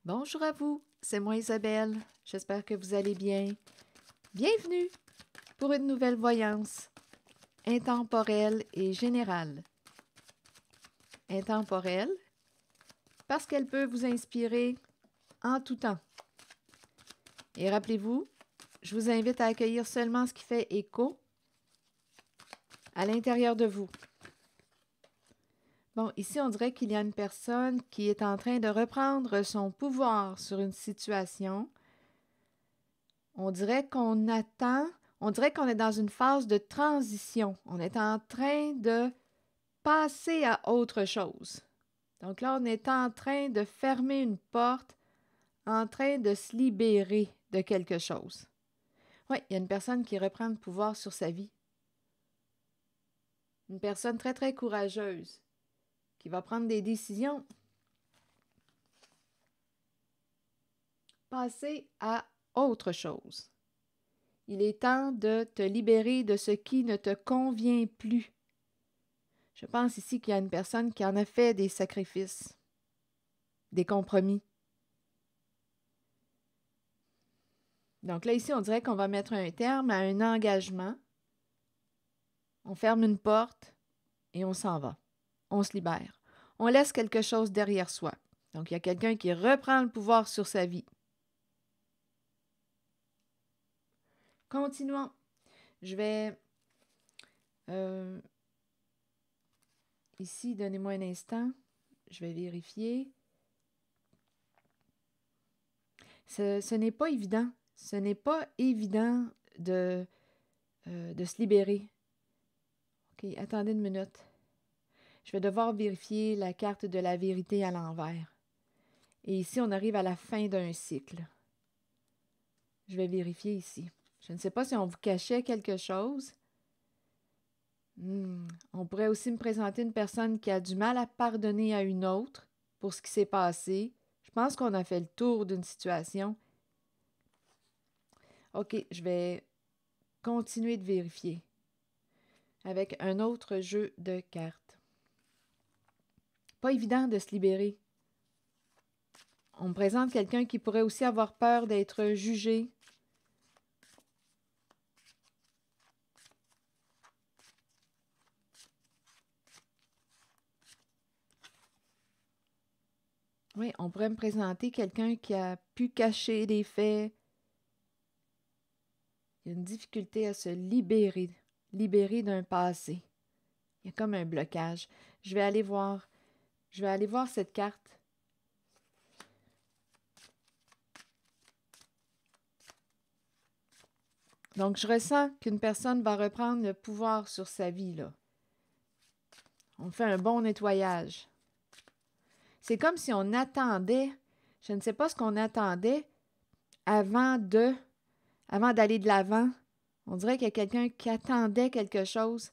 Bonjour à vous, c'est moi Isabelle. J'espère que vous allez bien. Bienvenue pour une nouvelle voyance intemporelle et générale. Intemporelle parce qu'elle peut vous inspirer en tout temps. Et rappelez-vous, je vous invite à accueillir seulement ce qui fait écho à l'intérieur de vous. Bon, ici, on dirait qu'il y a une personne qui est en train de reprendre son pouvoir sur une situation. On dirait qu'on attend, on dirait qu'on est dans une phase de transition. On est en train de passer à autre chose. Donc là, on est en train de fermer une porte, en train de se libérer de quelque chose. Oui, il y a une personne qui reprend le pouvoir sur sa vie. Une personne très, très courageuse qui va prendre des décisions. Passer à autre chose. Il est temps de te libérer de ce qui ne te convient plus. Je pense ici qu'il y a une personne qui en a fait des sacrifices, des compromis. Donc là, ici, on dirait qu'on va mettre un terme à un engagement. On ferme une porte et on s'en va. On se libère. On laisse quelque chose derrière soi. Donc, il y a quelqu'un qui reprend le pouvoir sur sa vie. Continuons. Je vais... ici, donnez-moi un instant. Je vais vérifier. Ce n'est pas évident. Ce n'est pas évident de se libérer. OK, attendez une minute. Je vais devoir vérifier la carte de la vérité à l'envers. Et ici, on arrive à la fin d'un cycle. Je vais vérifier ici. Je ne sais pas si on vous cachait quelque chose. On pourrait aussi me présenter une personne qui a du mal à pardonner à une autre pour ce qui s'est passé. Je pense qu'on a fait le tour d'une situation. OK, je vais continuer de vérifier avec un autre jeu de cartes. Pas évident de se libérer. On me présente quelqu'un qui pourrait aussi avoir peur d'être jugé. Oui, on pourrait me présenter quelqu'un qui a pu cacher des faits. Il y a une difficulté à se libérer d'un passé. Il y a comme un blocage. Je vais aller voir cette carte. Donc, je ressens qu'une personne va reprendre le pouvoir sur sa vie, là. On fait un bon nettoyage. C'est comme si on attendait, je ne sais pas ce qu'on attendait avant d'aller de l'avant. On dirait qu'il y a quelqu'un qui attendait quelque chose.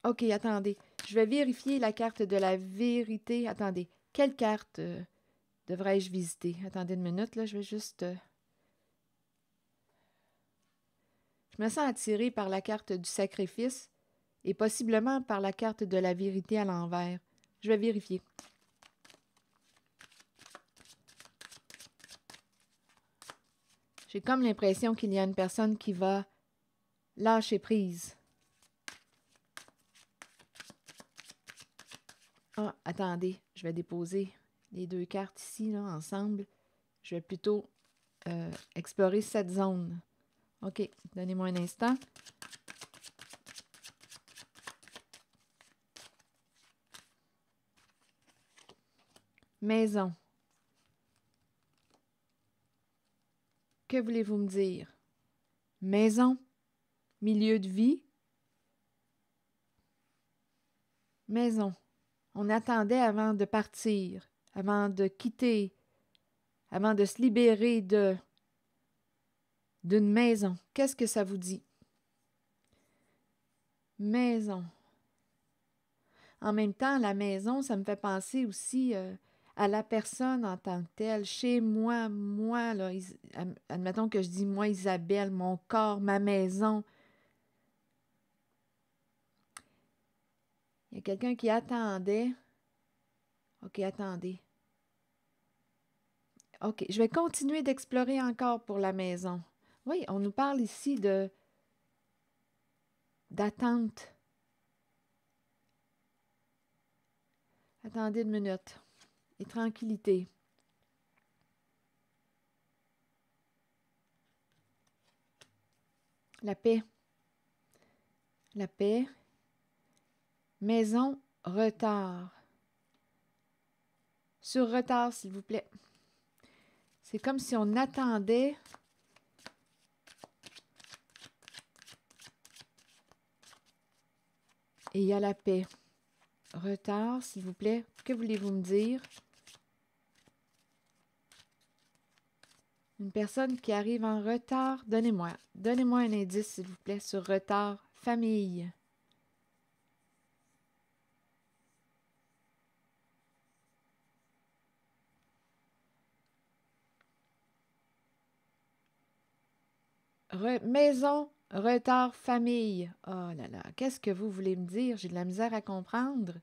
OK, attendez. Je vais vérifier la carte de la vérité. Attendez, quelle carte devrais-je visiter? Attendez une minute, là, je vais juste... Je me sens attirée par la carte du sacrifice et possiblement par la carte de la vérité à l'envers. Je vais vérifier. J'ai comme l'impression qu'il y a une personne qui va lâcher prise. Ah, attendez, je vais déposer les deux cartes ici, là, ensemble. Je vais plutôt explorer cette zone. OK, donnez-moi un instant. Maison. Que voulez-vous me dire? Maison? Milieu de vie? Maison. On attendait avant de partir, avant de quitter, avant de se libérer d'une maison. Qu'est-ce que ça vous dit? Maison. En même temps, la maison, ça me fait penser aussi à la personne en tant que telle. Chez moi, là, admettons que je dis moi, Isabelle, mon corps, ma maison. Il y a quelqu'un qui attendait. OK, OK, attendez. OK, je vais continuer d'explorer encore pour la maison. Oui, on nous parle ici d'attente. Attendez une minute. Et tranquillité. La paix. La paix. Maison, retard. Sur retard, s'il vous plaît. C'est comme si on attendait. Et il y a la paix. Retard, s'il vous plaît. Que voulez-vous me dire? Une personne qui arrive en retard. Donnez-moi un indice, s'il vous plaît, sur retard. Famille. Maison, retard, famille. Oh là là, qu'est-ce que vous voulez me dire? J'ai de la misère à comprendre.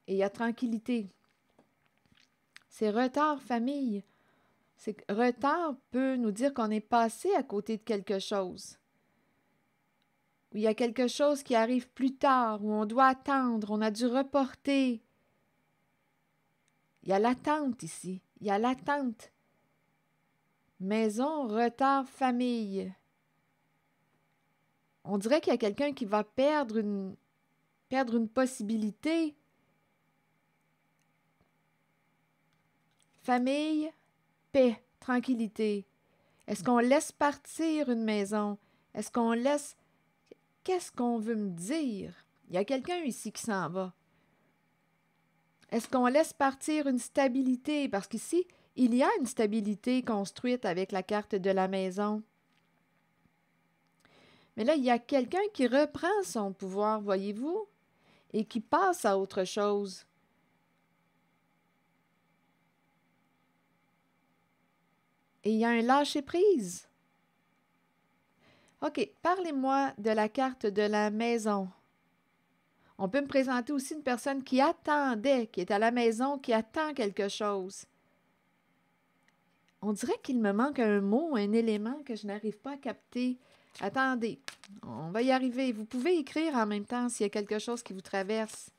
Et il y a tranquillité. C'est retard, famille. Retard peut nous dire qu'on est passé à côté de quelque chose. Ou il y a quelque chose qui arrive plus tard, où on doit attendre, on a dû reporter. Il y a l'attente ici. Il y a l'attente. Maison, retard, famille. On dirait qu'il y a quelqu'un qui va perdre une possibilité. Famille, paix, tranquillité. Est-ce qu'on laisse partir une maison? Est-ce qu'on laisse... Qu'est-ce qu'on veut me dire? Il y a quelqu'un ici qui s'en va. Est-ce qu'on laisse partir une stabilité? Parce qu'ici, il y a une stabilité construite avec la carte de la maison. Mais là, il y a quelqu'un qui reprend son pouvoir, voyez-vous, et qui passe à autre chose. Et il y a un lâcher-prise. OK, parlez-moi de la carte de la maison. On peut me présenter aussi une personne qui attendait, qui est à la maison, qui attend quelque chose. On dirait qu'il me manque un mot, un élément que je n'arrive pas à capter. Attendez, on va y arriver. Vous pouvez écrire en même temps s'il y a quelque chose qui vous traverse.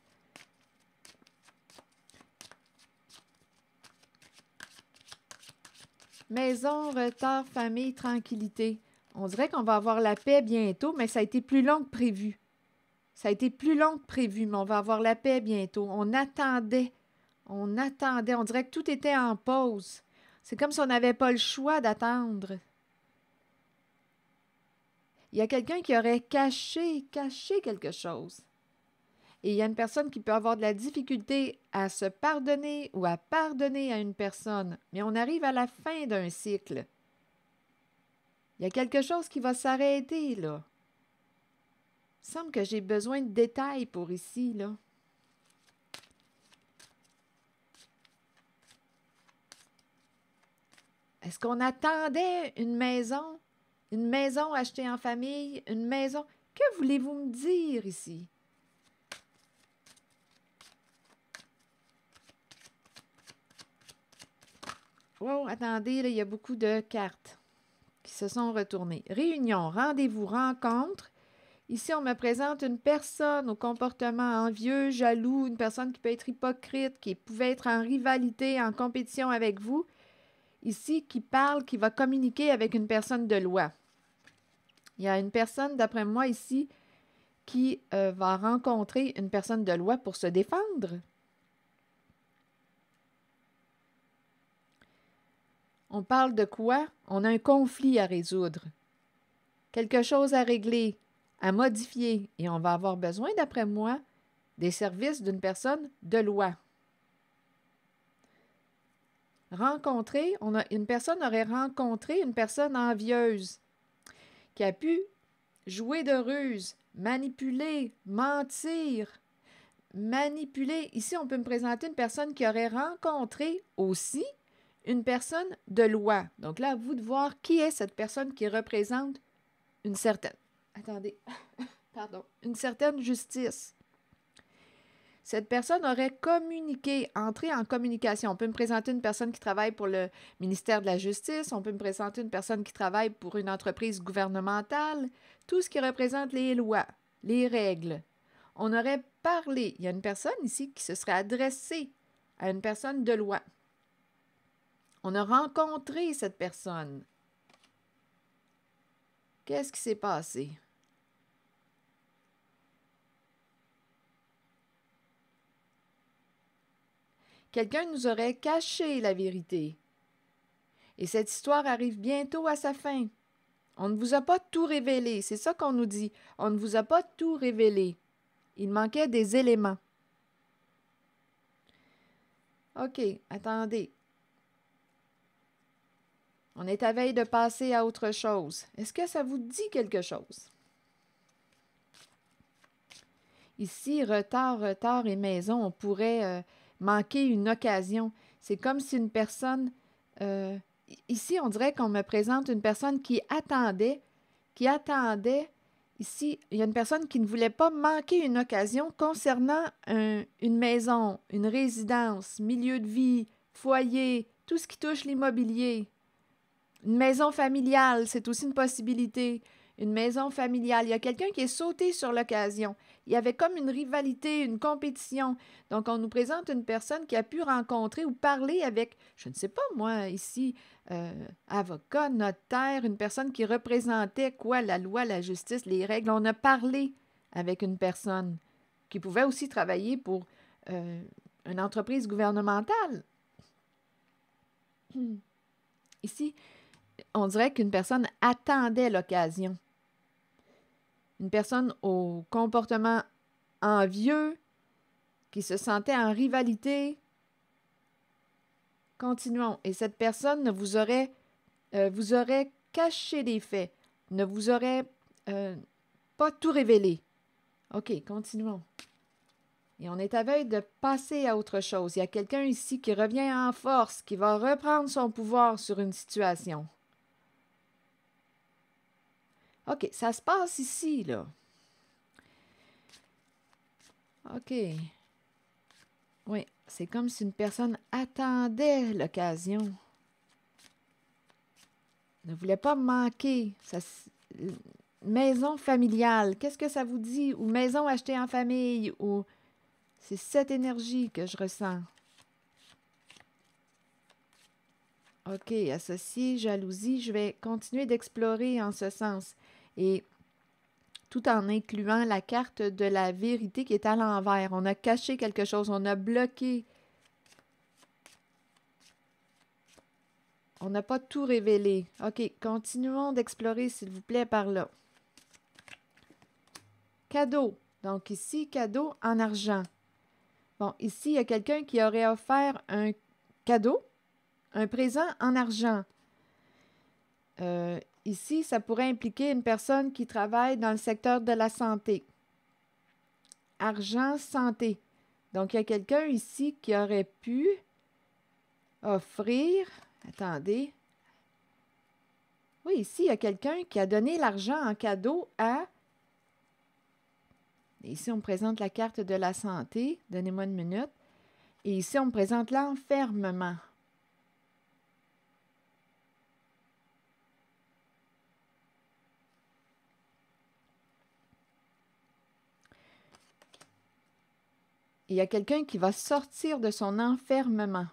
Maison, retard, famille, tranquillité. On dirait qu'on va avoir la paix bientôt, mais ça a été plus long que prévu. Ça a été plus long que prévu, mais on va avoir la paix bientôt. On attendait. On dirait que tout était en pause. C'est comme si on n'avait pas le choix d'attendre. Il y a quelqu'un qui aurait caché quelque chose. Et il y a une personne qui peut avoir de la difficulté à se pardonner ou à pardonner à une personne. Mais on arrive à la fin d'un cycle. Il y a quelque chose qui va s'arrêter, là. Il semble que j'ai besoin de détails pour ici, là. Est-ce qu'on attendait une maison? Une maison achetée en famille? Une maison? Que voulez-vous me dire ici? Oh, attendez, là, il y a beaucoup de cartes qui se sont retournées. Réunion, rendez-vous, rencontre. Ici, on me présente une personne au comportement envieux, jaloux, une personne qui peut être hypocrite, qui pouvait être en rivalité, en compétition avec vous. Ici, qui parle, qui va communiquer avec une personne de loi. Il y a une personne, d'après moi, ici, qui va rencontrer une personne de loi pour se défendre. On parle de quoi? On a un conflit à résoudre. Quelque chose à régler, à modifier. Et on va avoir besoin, d'après moi, des services d'une personne de loi. Rencontrer, une personne aurait rencontré une personne envieuse qui a pu jouer de ruse, manipuler, mentir, manipuler. Ici, on peut me présenter une personne qui aurait rencontré aussi une personne de loi. Donc là, à vous de voir qui est cette personne qui représente une certaine... Attendez, pardon. Une certaine justice. Cette personne aurait communiqué, entré en communication. On peut me présenter une personne qui travaille pour le ministère de la Justice, on peut me présenter une personne qui travaille pour une entreprise gouvernementale, tout ce qui représente les lois, les règles. On aurait parlé, il y a une personne ici qui se serait adressée à une personne de loi. On a rencontré cette personne. Qu'est-ce qui s'est passé? Quelqu'un nous aurait caché la vérité. Et cette histoire arrive bientôt à sa fin. On ne vous a pas tout révélé, c'est ça qu'on nous dit. On ne vous a pas tout révélé. Il manquait des éléments. OK, attendez. On est à veille de passer à autre chose. Est-ce que ça vous dit quelque chose? Ici, retard et maison, on pourrait manquer une occasion. C'est comme si une personne... ici, on dirait qu'on me présente une personne qui attendait. Ici, il y a une personne qui ne voulait pas manquer une occasion concernant une maison, une résidence, milieu de vie, foyer, tout ce qui touche l'immobilier. Une maison familiale, c'est aussi une possibilité. Une maison familiale. Il y a quelqu'un qui est sauté sur l'occasion. Il y avait comme une rivalité, une compétition. Donc, on nous présente une personne qui a pu rencontrer ou parler avec, je ne sais pas moi, ici, avocat, notaire, une personne qui représentait quoi, la loi, la justice, les règles. On a parlé avec une personne qui pouvait aussi travailler pour une entreprise gouvernementale. Ici, on dirait qu'une personne attendait l'occasion. Une personne au comportement envieux, qui se sentait en rivalité. Continuons. Et cette personne vous aurait caché les faits, ne vous aurait pas tout révélé. OK, continuons. Et on est à veille de passer à autre chose. Il y a quelqu'un ici qui revient en force, qui va reprendre son pouvoir sur une situation. OK, ça se passe ici, là. OK. Oui, c'est comme si une personne attendait l'occasion. Ne voulait pas manquer. Maison familiale, qu'est-ce que ça vous dit? Ou maison achetée en famille, ou... C'est cette énergie que je ressens. OK, associé, jalousie, je vais continuer d'explorer en ce sens. Et tout en incluant la carte de la vérité qui est à l'envers. On a caché quelque chose, on a bloqué. On n'a pas tout révélé. OK, continuons d'explorer, s'il vous plaît, par là. Cadeau. Donc ici, cadeau en argent. Bon, ici, il y a quelqu'un qui aurait offert un cadeau, un présent en argent. Ici, ça pourrait impliquer une personne qui travaille dans le secteur de la santé. Argent, santé. Donc, il y a quelqu'un ici qui aurait pu offrir... Attendez. Oui, ici, il y a quelqu'un qui a donné l'argent en cadeau à... Ici, on me présente la carte de la santé. Donnez-moi une minute. Et ici, on me présente l'enfermement. Il y a quelqu'un qui va sortir de son enfermement.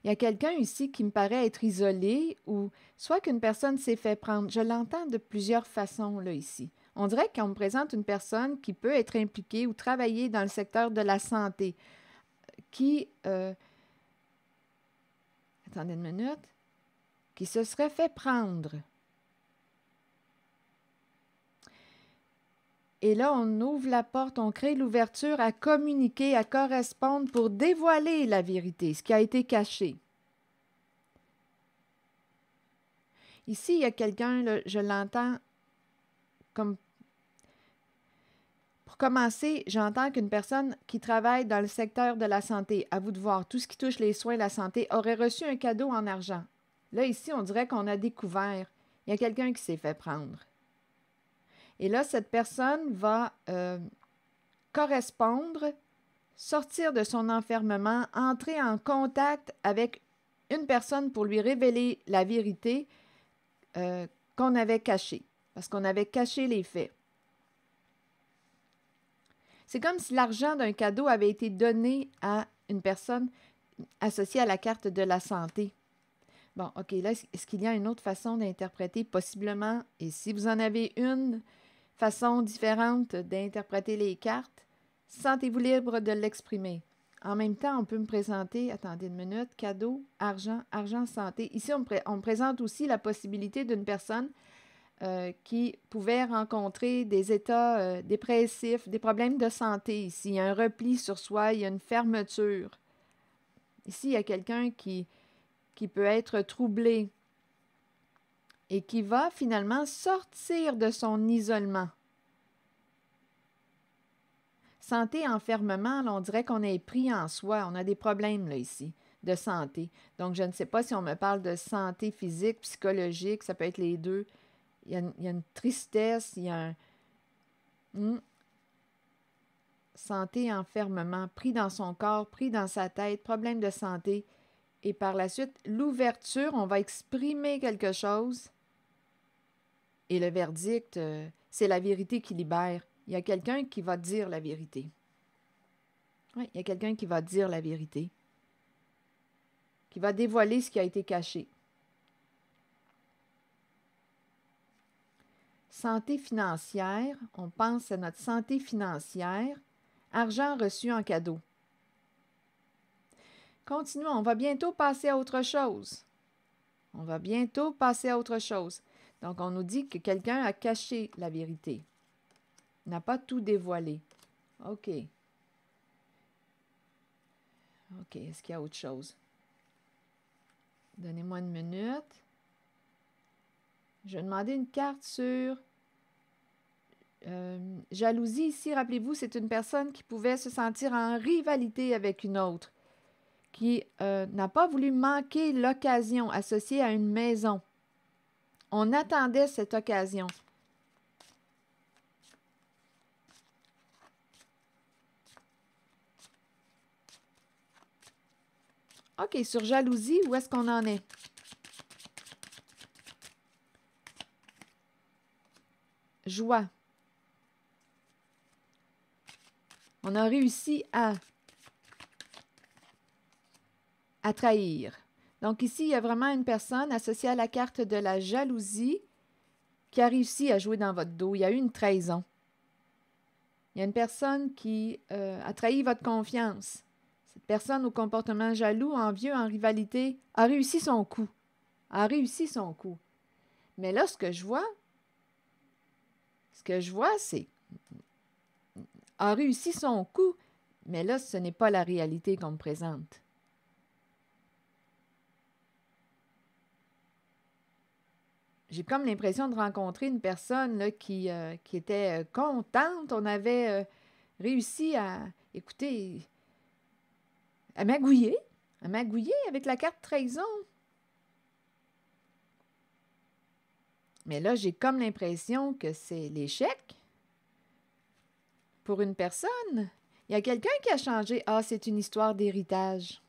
Il y a quelqu'un ici qui me paraît être isolé ou soit qu'une personne s'est fait prendre. Je l'entends de plusieurs façons là ici. On dirait qu'on me présente une personne qui peut être impliquée ou travailler dans le secteur de la santé, qui, attendez une minute, qui se serait fait prendre. Et là, on ouvre la porte, on crée l'ouverture à communiquer, à correspondre pour dévoiler la vérité, ce qui a été caché. Ici, il y a quelqu'un, je l'entends comme... Pour commencer, j'entends qu'une personne qui travaille dans le secteur de la santé, à vous de voir, tout ce qui touche les soins de la santé, aurait reçu un cadeau en argent. Là, ici, on dirait qu'on a découvert. Il y a quelqu'un qui s'est fait prendre. Et là, cette personne va correspondre, sortir de son enfermement, entrer en contact avec une personne pour lui révéler la vérité qu'on avait cachée, parce qu'on avait caché les faits. C'est comme si l'argent d'un cadeau avait été donné à une personne associée à la carte de la santé. Bon, OK, là, est-ce qu'il y a une autre façon d'interpréter? Possiblement. Et si vous en avez une façon différente d'interpréter les cartes, sentez-vous libre de l'exprimer. En même temps, on peut me présenter, attendez une minute, cadeau, argent, argent, santé. Ici, on me présente aussi la possibilité d'une personne qui pouvait rencontrer des états dépressifs, des problèmes de santé ici. Il y a un repli sur soi, il y a une fermeture. Ici, il y a quelqu'un qui peut être troublé et qui va finalement sortir de son isolement. Santé, enfermement, là, on dirait qu'on est pris en soi. On a des problèmes là, ici de santé. Donc, je ne sais pas si on me parle de santé physique, psychologique, ça peut être les deux. Il y a une tristesse, il y a un... Santé, enfermement, pris dans son corps, pris dans sa tête, problème de santé. Et par la suite, l'ouverture, on va exprimer quelque chose. Et le verdict, c'est la vérité qui libère. Il y a quelqu'un qui va dire la vérité. Oui, il y a quelqu'un qui va dire la vérité. Qui va dévoiler ce qui a été caché. Santé financière, on pense à notre santé financière. Argent reçu en cadeau. Continuons, on va bientôt passer à autre chose. On va bientôt passer à autre chose. Donc, on nous dit que quelqu'un a caché la vérité. N'a pas tout dévoilé. OK. OK, est-ce qu'il y a autre chose? Donnez-moi une minute. Je vais demander une carte sur jalousie. Ici, rappelez-vous, c'est une personne qui pouvait se sentir en rivalité avec une autre, qui n'a pas voulu manquer l'occasion associée à une maison. On attendait cette occasion. OK, sur jalousie, où est-ce qu'on en est? Joie. On a réussi à trahir. Donc ici, il y a vraiment une personne associée à la carte de la jalousie qui a réussi à jouer dans votre dos. Il y a eu une trahison. Il y a une personne qui a trahi votre confiance. Cette personne au comportement jaloux, envieux, en rivalité, a réussi son coup. A réussi son coup. Mais là, ce que je vois, c'est a réussi son coup, mais là, ce n'est pas la réalité qu'on me présente. J'ai comme l'impression de rencontrer une personne là, qui était contente. On avait réussi à, écoutez, à magouiller avec la carte trahison. Mais là, j'ai comme l'impression que c'est l'échec pour une personne. Il y a quelqu'un qui a changé. Ah, c'est une histoire d'héritage.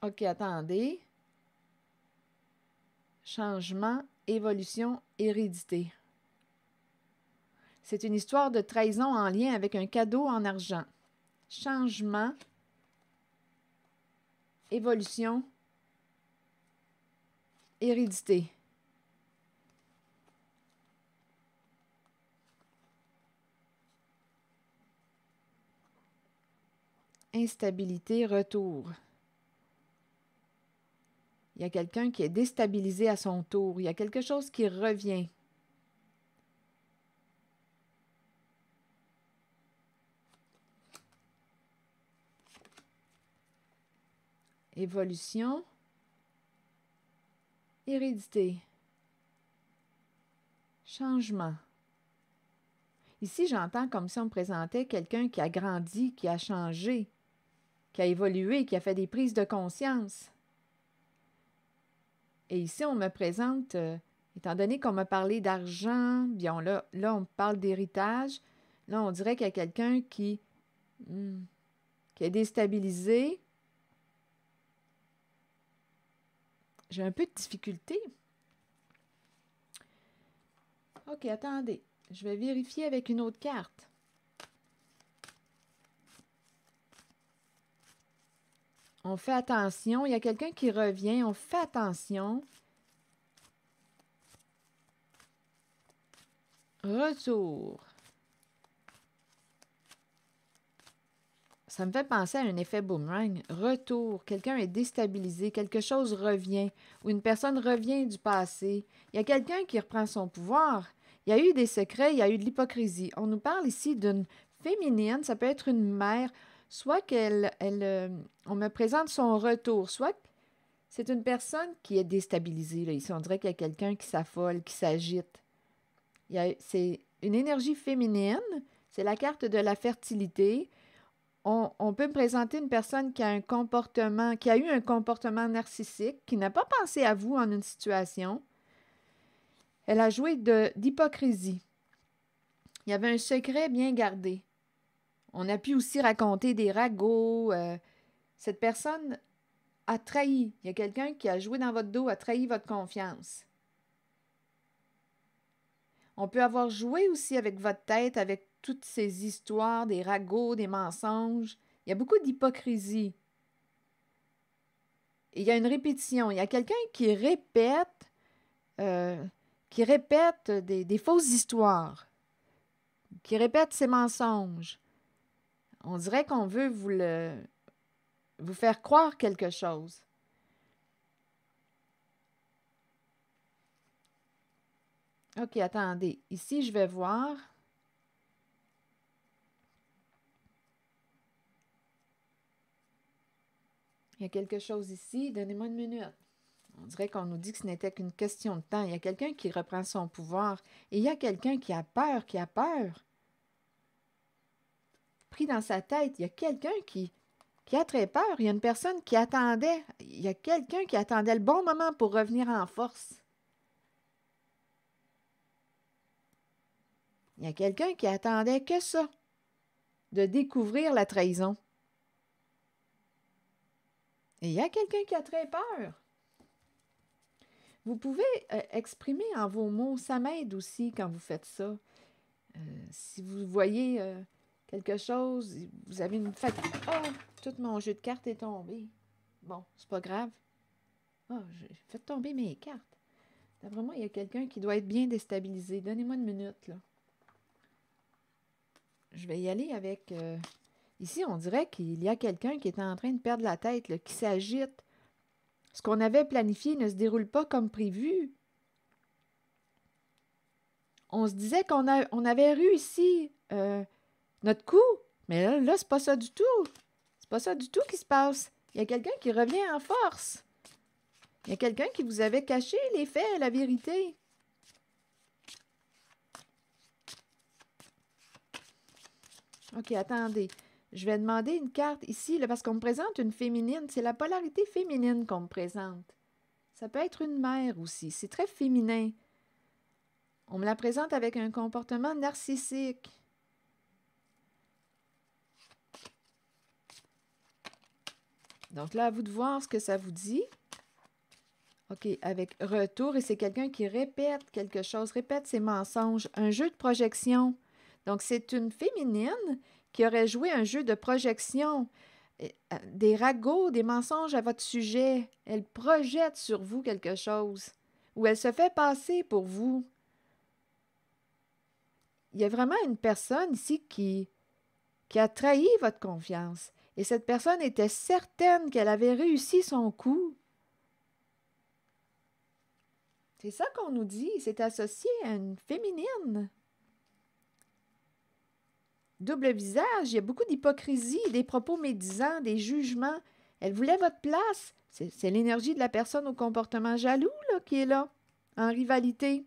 OK, attendez. Changement, évolution, hérédité. C'est une histoire de trahison en lien avec un cadeau en argent. Changement, évolution, hérédité. Instabilité, retour. Il y a quelqu'un qui est déstabilisé à son tour. Il y a quelque chose qui revient. Évolution, hérédité, changement. Ici, j'entends comme si on me présentait quelqu'un qui a grandi, qui a changé, qui a évolué, qui a fait des prises de conscience. Et ici, on me présente Étant donné qu'on m'a parlé d'argent, bien là, on me parle d'héritage. Là, on dirait qu'il y a quelqu'un qui est déstabilisé. J'ai un peu de difficulté. OK, attendez. Je vais vérifier avec une autre carte. On fait attention. Il y a quelqu'un qui revient. On fait attention. Retour. Ça me fait penser à un effet boomerang. Retour. Quelqu'un est déstabilisé. Quelque chose revient. Ou une personne revient du passé. Il y a quelqu'un qui reprend son pouvoir. Il y a eu des secrets. Il y a eu de l'hypocrisie. On nous parle ici d'une féminine. Ça peut être une mère. Soit on me présente son retour. Soit c'est une personne qui est déstabilisée. Là. Ici, on dirait qu'il y a quelqu'un qui s'affole, qui s'agite. C'est une énergie féminine. C'est la carte de la fertilité. On peut me présenter une personne qui a qui a eu un comportement narcissique, qui n'a pas pensé à vous en une situation. Elle a joué d'hypocrisie. Il y avait un secret bien gardé. On a pu aussi raconter des ragots. Cette personne a trahi. Il y a quelqu'un qui a joué dans votre dos, a trahi votre confiance. On peut avoir joué aussi avec votre tête, avec toutes ces histoires, des ragots, des mensonges. Il y a beaucoup d'hypocrisie. Et il y a une répétition. Il y a quelqu'un qui répète des fausses histoires, qui répète ses mensonges. On dirait qu'on veut vous faire croire quelque chose. OK, attendez. Ici, je vais voir. Il y a quelque chose ici. Donnez-moi une minute. On dirait qu'on nous dit que ce n'était qu'une question de temps. Il y a quelqu'un qui reprend son pouvoir. Et il y a quelqu'un qui a peur, Pris dans sa tête, il y a quelqu'un qui a très peur. Il y a une personne qui attendait. Il y a quelqu'un qui attendait le bon moment pour revenir en force. Il y a quelqu'un qui attendait que ça, de découvrir la trahison. Et il y a quelqu'un qui a très peur. Vous pouvez exprimer en vos mots, ça m'aide aussi quand vous faites ça. Si vous voyez quelque chose, vous avez une fatigue. Oh, tout mon jeu de cartes est tombé. Bon, c'est pas grave. Oh, j'ai fait tomber mes cartes. D'après moi, il y a quelqu'un qui doit être bien déstabilisé. Donnez-moi une minute, là. Je vais y aller avec... Ici, on dirait qu'il y a quelqu'un qui est en train de perdre la tête, là, qui s'agite. Ce qu'on avait planifié ne se déroule pas comme prévu. On se disait on avait réussi notre coup, mais là c'est pas ça du tout. C'est pas ça du tout qui se passe. Il y a quelqu'un qui revient en force. Il y a quelqu'un qui vous avait caché les faits, la vérité. OK, attendez. Je vais demander une carte ici, là, parce qu'on me présente une féminine. C'est la polarité féminine qu'on me présente. Ça peut être une mère aussi. C'est très féminin. On me la présente avec un comportement narcissique. Donc là, à vous de voir ce que ça vous dit. OK, avec retour, et c'est quelqu'un qui répète quelque chose, répète ses mensonges. Un jeu de projection. Donc, c'est une féminine qui aurait joué un jeu de projection, des ragots, des mensonges à votre sujet. Elle projette sur vous quelque chose, ou elle se fait passer pour vous. Il y a vraiment une personne ici qui a trahi votre confiance. Et cette personne était certaine qu'elle avait réussi son coup. C'est ça qu'on nous dit, c'est associé à une féminine. Double visage, il y a beaucoup d'hypocrisie, des propos médisants, des jugements. Elle voulait votre place. C'est l'énergie de la personne au comportement jaloux là, qui est là, en rivalité.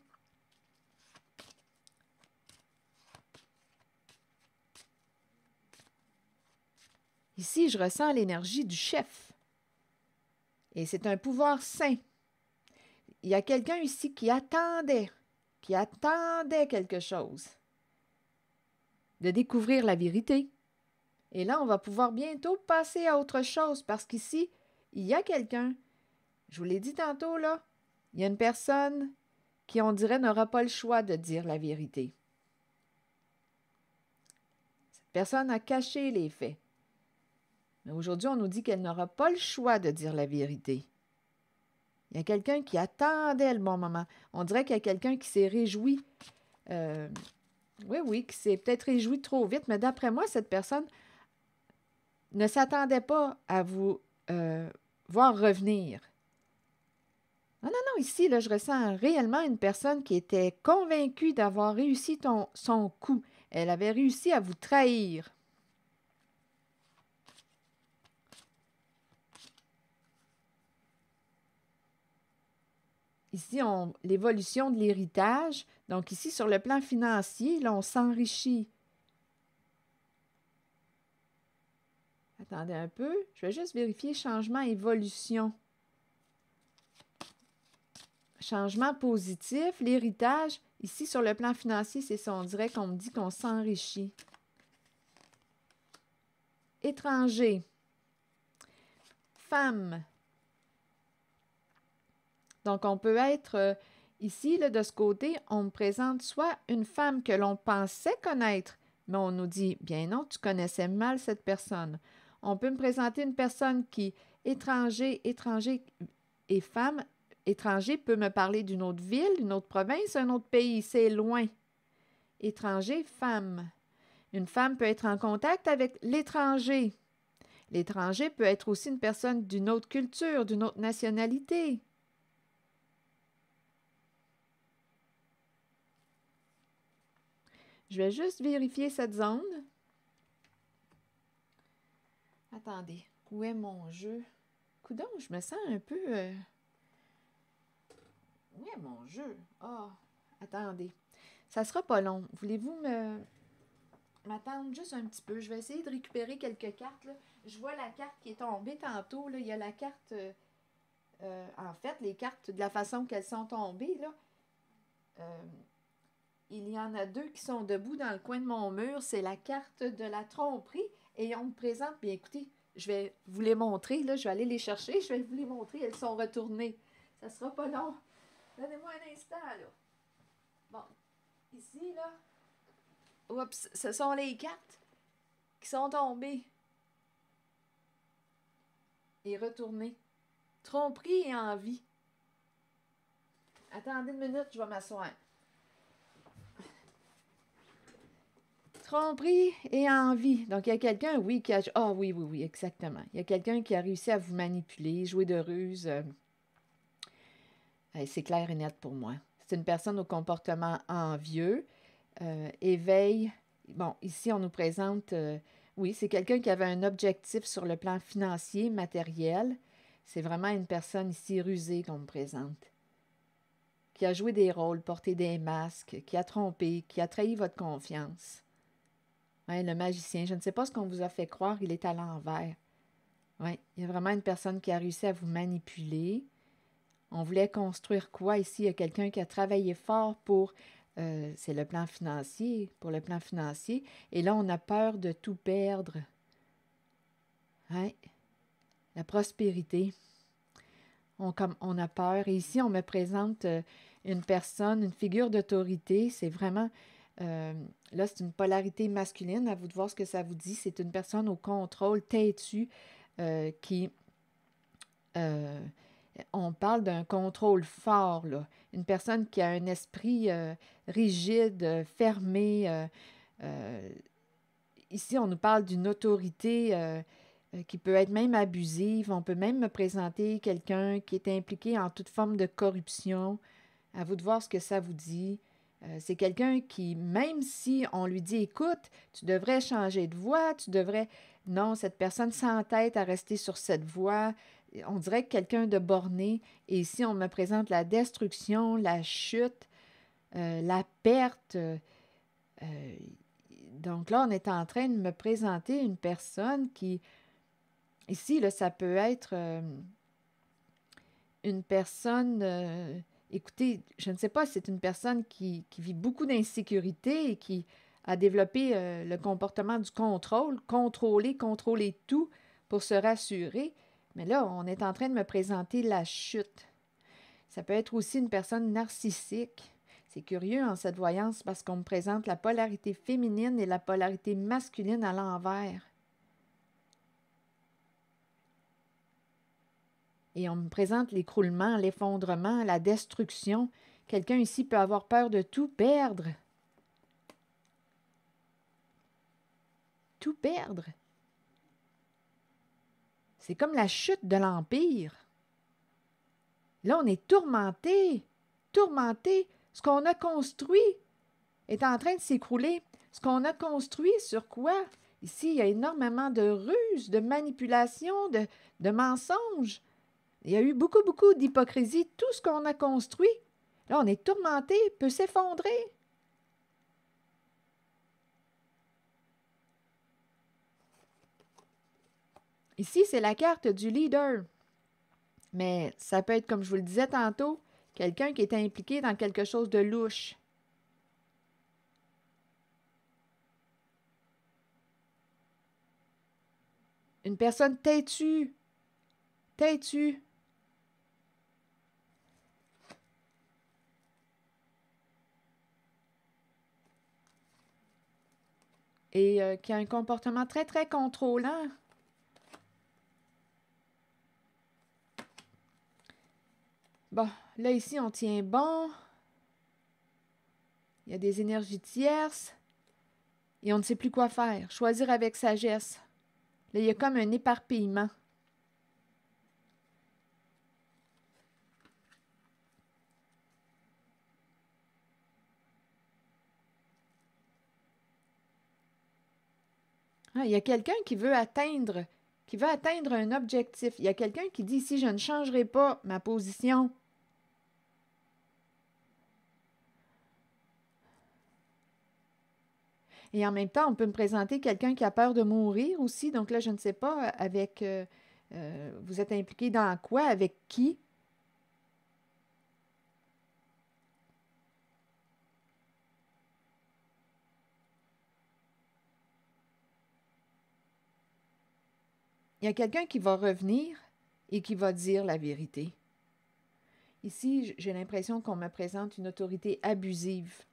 Ici, je ressens l'énergie du chef. Et c'est un pouvoir sain. il y a quelqu'un ici qui attendait quelque chose, de découvrir la vérité. Et là, on va pouvoir bientôt passer à autre chose parce qu'ici, il y a quelqu'un, je vous l'ai dit tantôt, là, il y a une personne qui, on dirait, n'aura pas le choix de dire la vérité. Cette personne a caché les faits. Mais aujourd'hui, on nous dit qu'elle n'aura pas le choix de dire la vérité. Il y a quelqu'un qui attendait le bon moment. On dirait qu'il y a quelqu'un qui s'est réjoui. Oui, qui s'est peut-être réjoui trop vite, mais d'après moi, cette personne ne s'attendait pas à vous voir revenir. Non, ici, là, je ressens réellement une personne qui était convaincue d'avoir réussi son coup. Elle avait réussi à vous trahir. Ici, l'évolution de l'héritage. Donc ici, sur le plan financier, là, on s'enrichit. Attendez un peu. Je vais juste vérifier changement, évolution. Changement positif, l'héritage. Ici, sur le plan financier, c'est ça. On dirait qu'on me dit qu'on s'enrichit. Étranger. Femme. Donc, on peut être ici, là, de ce côté, on me présente soit une femme que l'on pensait connaître, mais on nous dit, bien non, tu connaissais mal cette personne. On peut me présenter une personne qui, étranger et femme, étranger peut me parler d'une autre ville, une autre province, un autre pays, c'est loin. Étranger, femme. Une femme peut être en contact avec l'étranger. L'étranger peut être aussi une personne d'une autre culture, d'une autre nationalité. Je vais juste vérifier cette zone. Attendez, où est mon jeu? Coudonc, je me sens un peu... Où est mon jeu? Ah, attendez. Ça sera pas long. Voulez-vous m'attendre juste un petit peu? Je vais essayer de récupérer quelques cartes, là. Je vois la carte qui est tombée tantôt, là. Il y a la carte... en fait, les cartes, de la façon qu'elles sont tombées, là... il y en a deux qui sont debout dans le coin de mon mur. C'est la carte de la tromperie. Et on me présente, bien écoutez, je vais vous les montrer, là, je vais aller les chercher, je vais vous les montrer, elles sont retournées. Ça sera pas long. Donnez-moi un instant, là. Bon, ici, là, oups, ce sont les cartes qui sont tombées et retournées. Tromperie et envie. Attendez une minute, je vais m'asseoir. Tromperie et envie. Donc, il y a quelqu'un, oui, qui a... Ah oui, exactement. Il y a quelqu'un qui a réussi à vous manipuler, jouer de ruse. C'est clair et net pour moi. C'est une personne au comportement envieux, éveil. Bon, ici, on nous présente... oui, c'est quelqu'un qui avait un objectif sur le plan financier, matériel. C'est vraiment une personne ici rusée qu'on me présente. Qui a joué des rôles, porté des masques, qui a trompé, qui a trahi votre confiance. Ouais, le magicien, je ne sais pas ce qu'on vous a fait croire, il est à l'envers. Oui, il y a vraiment une personne qui a réussi à vous manipuler. On voulait construire quoi ici? Il y a quelqu'un qui a travaillé fort pour, c'est le plan financier, pour le plan financier. Et là, on a peur de tout perdre. Oui, la prospérité. On a peur. Et ici, on me présente une personne, une figure d'autorité. C'est vraiment... là, c'est une polarité masculine. À vous de voir ce que ça vous dit. C'est une personne au contrôle têtue qui... on parle d'un contrôle fort, là. Une personne qui a un esprit rigide, fermé. Ici, on nous parle d'une autorité qui peut être même abusive. On peut même me présenter quelqu'un qui est impliqué en toute forme de corruption. À vous de voir ce que ça vous dit. C'est quelqu'un qui, même si on lui dit, écoute, tu devrais changer de voie, tu devrais... Non, cette personne s'entête à rester sur cette voie. On dirait que quelqu'un de borné. Et ici, on me présente la destruction, la chute, la perte. Donc là, on est en train de me présenter une personne qui... Ici, là, ça peut être une personne écoutez, je ne sais pas si c'est une personne qui vit beaucoup d'insécurité et qui a développé le comportement du contrôle, contrôler tout pour se rassurer. Mais là, on est en train de me présenter la chute. Ça peut être aussi une personne narcissique. C'est curieux en cette voyance parce qu'on me présente la polarité féminine et la polarité masculine à l'envers. Et on me présente l'écroulement, l'effondrement, la destruction. Quelqu'un ici peut avoir peur de tout perdre. Tout perdre. C'est comme la chute de l'Empire. Là, on est tourmenté. Tourmenté. Ce qu'on a construit est en train de s'écrouler. Ce qu'on a construit sur quoi? Ici, il y a énormément de ruses, de manipulations, de mensonges. Il y a eu beaucoup, beaucoup d'hypocrisie. Tout ce qu'on a construit, là, on est tourmenté, peut s'effondrer. Ici, c'est la carte du leader. Mais ça peut être, comme je vous le disais tantôt, quelqu'un qui est impliqué dans quelque chose de louche. Une personne têtue. Têtue. Et qui a un comportement très, très contrôlant. Bon, là, ici, on tient bon. Il y a des énergies tierces. Et on ne sait plus quoi faire. Choisir avec sagesse. Là, il y a comme un éparpillement. Ah, il y a quelqu'un qui veut atteindre un objectif. Il y a quelqu'un qui dit ici, je ne changerai pas ma position. Et en même temps, on peut me présenter quelqu'un qui a peur de mourir aussi. Donc là, je ne sais pas avec vous êtes impliqué dans quoi, avec qui. Il y a quelqu'un qui va revenir et qui va dire la vérité. Ici, j'ai l'impression qu'on me présente une autorité abusive.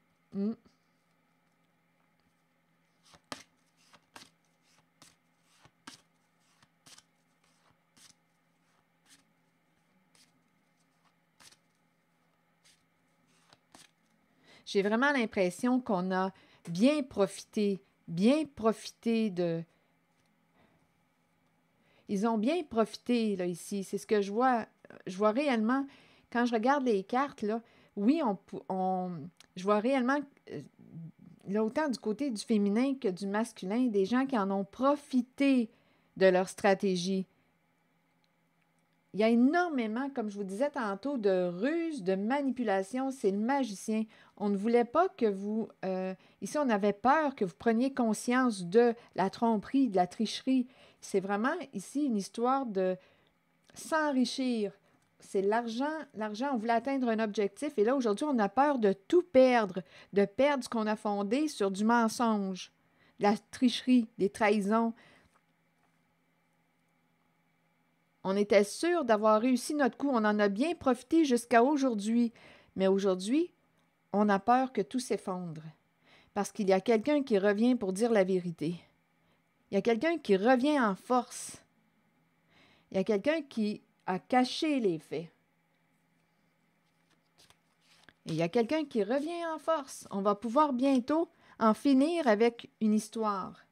J'ai vraiment l'impression qu'on a bien profité de... Ils ont bien profité, là, ici. C'est ce que je vois. Je vois réellement, quand je regarde les cartes, là, oui, je vois réellement, là, autant du côté du féminin que du masculin, des gens qui en ont profité de leur stratégie. Il y a énormément, comme je vous disais tantôt, de ruses, de manipulations. C'est le magicien. On ne voulait pas que vous... ici, on avait peur que vous preniez conscience de la tromperie, de la tricherie. C'est vraiment ici une histoire de s'enrichir. C'est l'argent. L'argent, on voulait atteindre un objectif. Et là, aujourd'hui, on a peur de tout perdre, de perdre ce qu'on a fondé sur du mensonge, de la tricherie, des trahisons. On était sûr d'avoir réussi notre coup. On en a bien profité jusqu'à aujourd'hui. Mais aujourd'hui, on a peur que tout s'effondre. Parce qu'il y a quelqu'un qui revient pour dire la vérité. Il y a quelqu'un qui revient en force. Il y a quelqu'un qui a caché les faits. Et il y a quelqu'un qui revient en force. On va pouvoir bientôt en finir avec une histoire.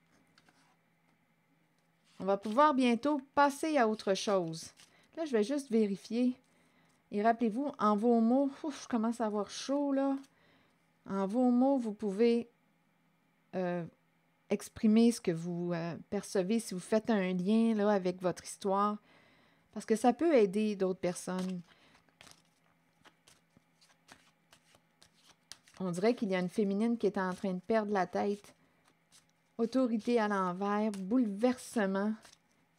On va pouvoir bientôt passer à autre chose. Là, je vais juste vérifier. Et rappelez-vous, en vos mots, je commence à avoir chaud, là. En vos mots, vous pouvez exprimer ce que vous percevez si vous faites un lien là, avec votre histoire. Parce que ça peut aider d'autres personnes. On dirait qu'il y a une féminine qui est en train de perdre la tête. Autorité à l'envers, bouleversement.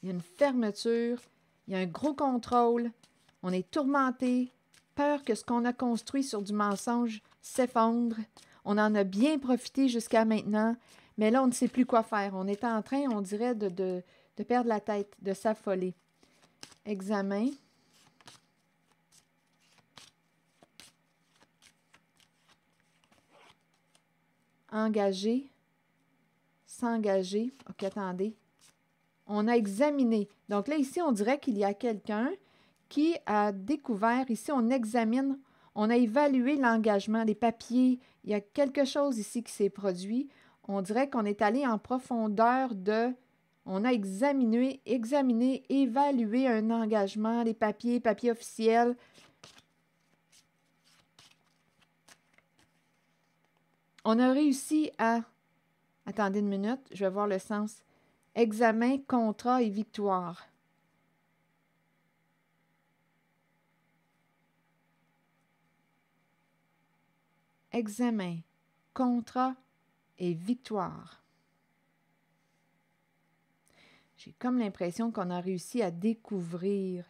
Il y a une fermeture, il y a un gros contrôle. On est tourmenté, peur que ce qu'on a construit sur du mensonge s'effondre. On en a bien profité jusqu'à maintenant, mais là, on ne sait plus quoi faire. On est en train, on dirait, de perdre la tête, de s'affoler. Examen. Engager. S'engager. OK, attendez. On a examiné. Donc là, ici, on dirait qu'il y a quelqu'un qui a découvert. Ici, on examine, on a évalué l'engagement, les papiers. Il y a quelque chose ici qui s'est produit. On dirait qu'on est allé en profondeur de... On a examiné, évalué un engagement, les papiers officiels. On a réussi à... Attendez une minute, je vais voir le sens. Examen, contrat et victoire. Examen, contrat et victoire. J'ai comme l'impression qu'on a réussi à découvrir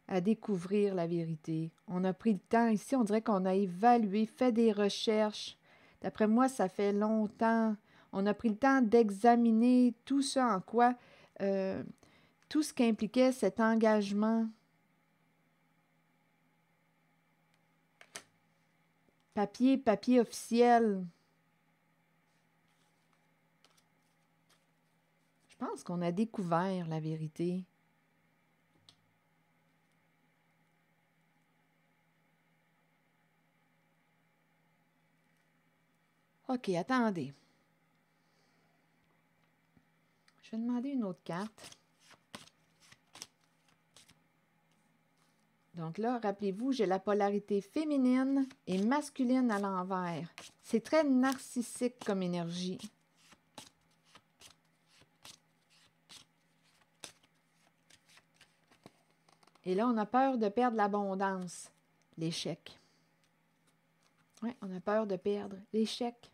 la vérité. On a pris le temps ici, on dirait qu'on a évalué, fait des recherches. D'après moi, ça fait longtemps. On a pris le temps d'examiner tout ça en quoi, tout ce qu'impliquait cet engagement. Papier officiel. Je pense qu'on a découvert la vérité. OK, attendez. Je vais demander une autre carte. Donc là, rappelez-vous, j'ai la polarité féminine et masculine à l'envers. C'est très narcissique comme énergie. Et là, on a peur de perdre l'abondance, l'échec. Oui, on a peur de perdre l'échec.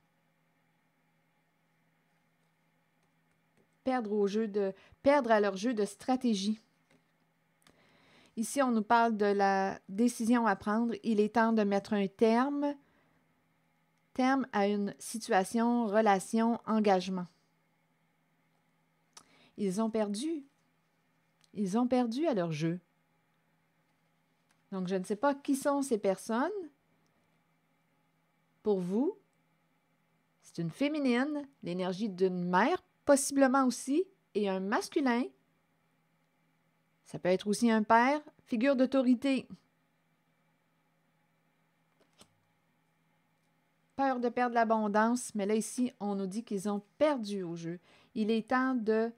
Perdre à leur jeu de stratégie. Ici, on nous parle de la décision à prendre. Il est temps de mettre un terme à une situation, relation, engagement. Ils ont perdu. Ils ont perdu à leur jeu. Donc, je ne sais pas qui sont ces personnes. Pour vous, c'est une féminine, l'énergie d'une mère, possiblement aussi, et un masculin. Ça peut être aussi un père, figure d'autorité. Peur de perdre l'abondance, mais là ici, on nous dit qu'ils ont perdu au jeu. Il est temps de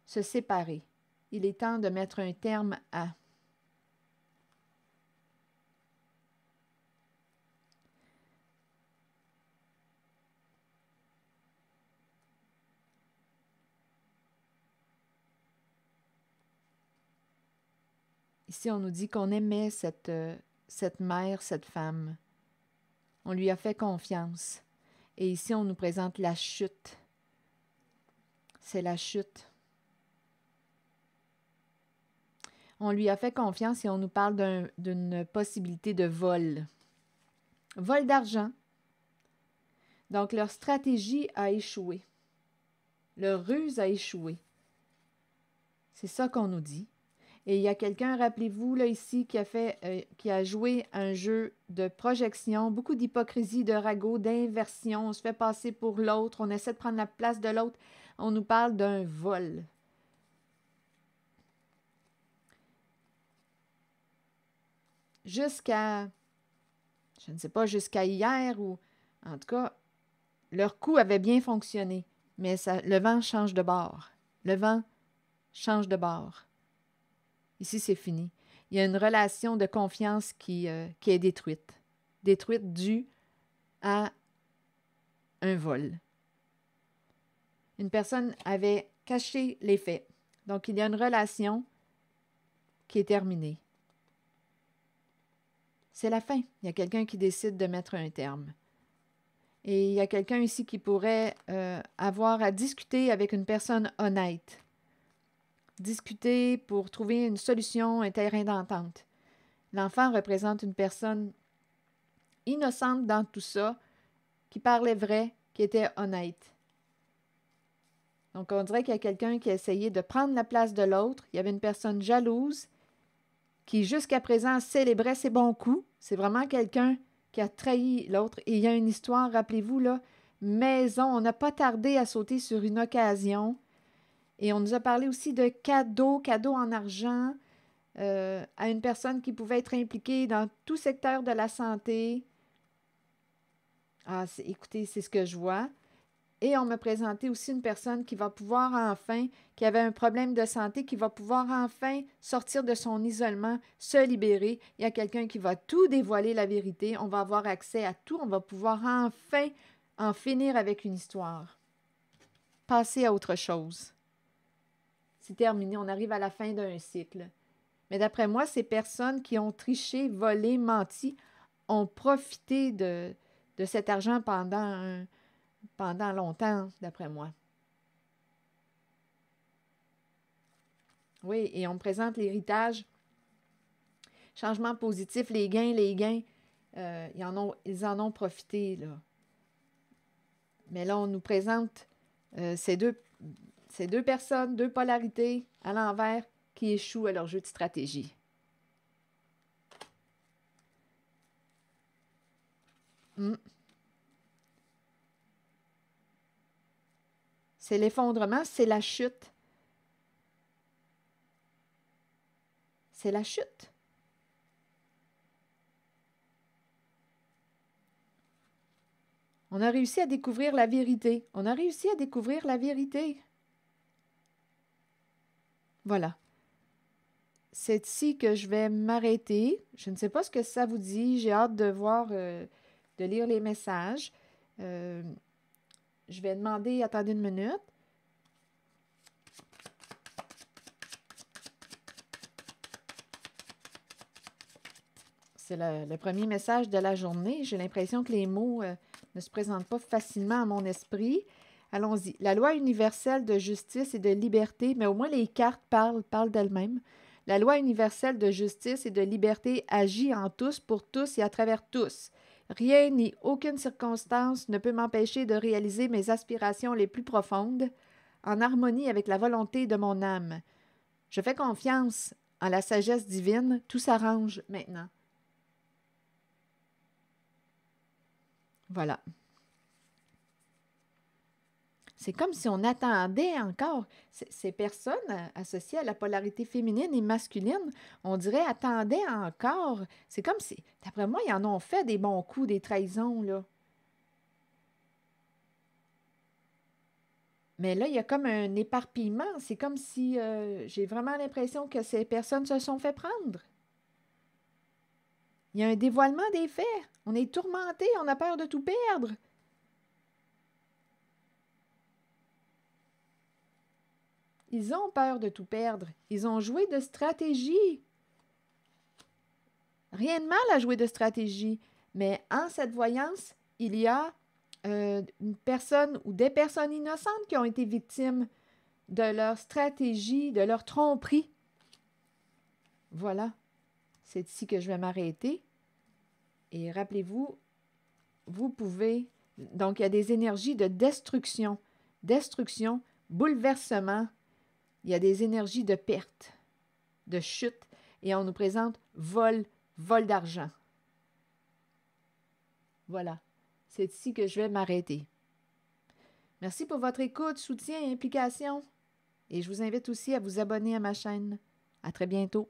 se séparer. Il est temps de mettre un terme à. Ici, on nous dit qu'on aimait cette mère, cette femme. On lui a fait confiance. Et ici, on nous présente la chute. C'est la chute. On lui a fait confiance et on nous parle d'une possibilité de vol. Vol d'argent. Donc, leur stratégie a échoué. Leur ruse a échoué. C'est ça qu'on nous dit. Et il y a quelqu'un, rappelez-vous, là, ici, qui a joué un jeu de projection, beaucoup d'hypocrisie, de ragot, d'inversion. On se fait passer pour l'autre, on essaie de prendre la place de l'autre. On nous parle d'un vol. Jusqu'à, je ne sais pas, jusqu'à hier, ou en tout cas, leur coup avait bien fonctionné. Mais le vent change de bord. Le vent change de bord. Ici, c'est fini. Il y a une relation de confiance qui est détruite. Détruite due à un vol. Une personne avait caché les faits. Donc, il y a une relation qui est terminée. C'est la fin. Il y a quelqu'un qui décide de mettre un terme. Et il y a quelqu'un ici qui pourrait avoir à discuter avec une personne honnête. Discuter pour trouver une solution, un terrain d'entente. L'enfant représente une personne innocente dans tout ça, qui parlait vrai, qui était honnête. Donc, on dirait qu'il y a quelqu'un qui a essayé de prendre la place de l'autre. Il y avait une personne jalouse qui, jusqu'à présent, célébrait ses bons coups. C'est vraiment quelqu'un qui a trahi l'autre. Et il y a une histoire, rappelez-vous, là, maison. On n'a pas tardé à sauter sur une occasion. Et on nous a parlé aussi de cadeaux en argent à une personne qui pouvait être impliquée dans tout secteur de la santé. Ah, écoutez, c'est ce que je vois. Et on m'a présenté aussi une personne qui va pouvoir enfin, qui avait un problème de santé, qui va pouvoir enfin sortir de son isolement, se libérer. Il y a quelqu'un qui va tout dévoiler la vérité. On va avoir accès à tout. On va pouvoir enfin en finir avec une histoire. Passer à autre chose. C'est terminé. On arrive à la fin d'un cycle. Mais d'après moi, ces personnes qui ont triché, volé, menti, ont profité de cet argent pendant longtemps, d'après moi. Oui, et on me présente l'héritage, changement positif, les gains, ils en ont profité, là. Mais là, on nous présente ces deux personnes, deux polarités à l'envers qui échouent à leur jeu de stratégie. C'est l'effondrement, c'est la chute. C'est la chute. On a réussi à découvrir la vérité. On a réussi à découvrir la vérité. Voilà. C'est ici que je vais m'arrêter. Je ne sais pas ce que ça vous dit. J'ai hâte de voir, de lire les messages. Je vais demander, attendez une minute. C'est le premier message de la journée. J'ai l'impression que les mots ne se présentent pas facilement à mon esprit. Allons-y. La loi universelle de justice et de liberté, mais au moins les cartes parlent d'elles-mêmes. La loi universelle de justice et de liberté agit en tous, pour tous et à travers tous. Rien ni aucune circonstance ne peut m'empêcher de réaliser mes aspirations les plus profondes, en harmonie avec la volonté de mon âme. Je fais confiance en la sagesse divine, tout s'arrange maintenant. Voilà. C'est comme si on attendait encore. Ces personnes associées à la polarité féminine et masculine, on dirait attendaient encore. C'est comme si, d'après moi, ils en ont fait des bons coups, des trahisons, là. Mais là, il y a comme un éparpillement. C'est comme si j'ai vraiment l'impression que ces personnes se sont fait prendre. Il y a un dévoilement des faits. On est tourmenté, on a peur de tout perdre. Ils ont peur de tout perdre. Ils ont joué de stratégie. Rien de mal à jouer de stratégie, mais en cette voyance, il y a une personne ou des personnes innocentes qui ont été victimes de leur stratégie, de leur tromperie. Voilà, c'est ici que je vais m'arrêter. Et rappelez-vous, vous pouvez... Donc, il y a des énergies de destruction, bouleversement. Il y a des énergies de perte, de chute. Et on nous présente vol d'argent. Voilà, c'est ici que je vais m'arrêter. Merci pour votre écoute, soutien et implication. Et je vous invite aussi à vous abonner à ma chaîne. À très bientôt.